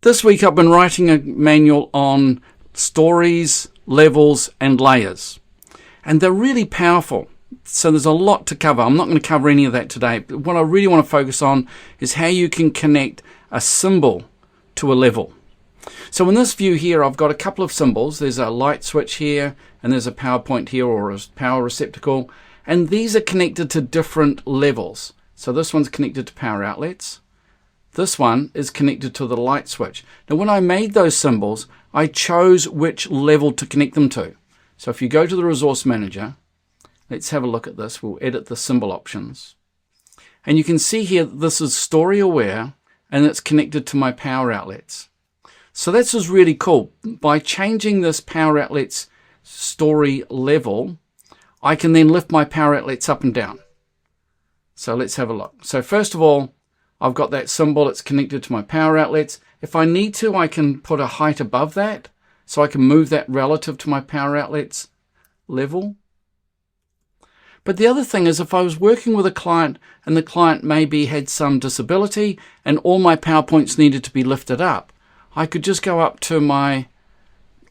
This week I've been writing a manual on stories, levels and layers, and they're really powerful. So there's a lot to cover. I'm not going to cover any of that today, but what I really want to focus on is how you can connect a symbol to a level. So in this view here, I've got a couple of symbols. There's a light switch here, and there's a power point here, or a power receptacle, and these are connected to different levels. So this one's connected to power outlets. This one is connected to the light switch. Now when I made those symbols, I chose which level to connect them to. So if you go to the Resource Manager, let's have a look at this. We'll edit the symbol options. And you can see here that this is story aware and it's connected to my power outlets. So this is really cool. By changing this power outlets story level, I can then lift my power outlets up and down. So let's have a look. So first of all, I've got that symbol, it's connected to my power outlets. If I need to, I can put a height above that, so I can move that relative to my power outlets level. But the other thing is, if I was working with a client and the client maybe had some disability and all my PowerPoints needed to be lifted up, I could just go up to my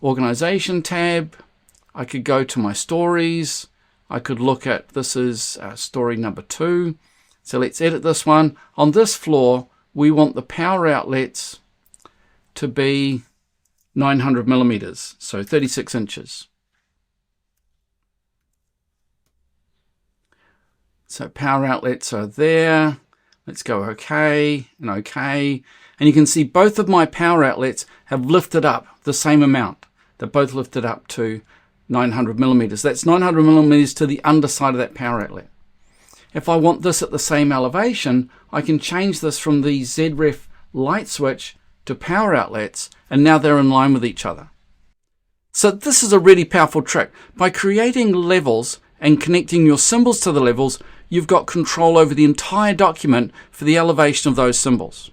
organization tab, I could go to my stories, I could look at, this is story number 2. So let's edit this one. On this floor, we want the power outlets to be 900 millimeters, so 36 inches. So power outlets are there. Let's go OK and OK. And you can see both of my power outlets have lifted up the same amount. They're both lifted up to 900 millimeters. That's 900 millimeters to the underside of that power outlet. If I want this at the same elevation, I can change this from the ZREF light switch to power outlets, and now they're in line with each other. So this is a really powerful trick. By creating levels and connecting your symbols to the levels, you've got control over the entire document for the elevation of those symbols.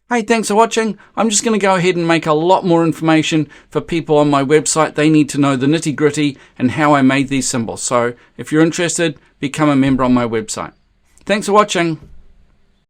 Hey, thanks for watching. I'm just going to go ahead and make a lot more information for people on my website. They need to know the nitty-gritty and how I made these symbols. So if you're interested, become a member on my website. Thanks for watching.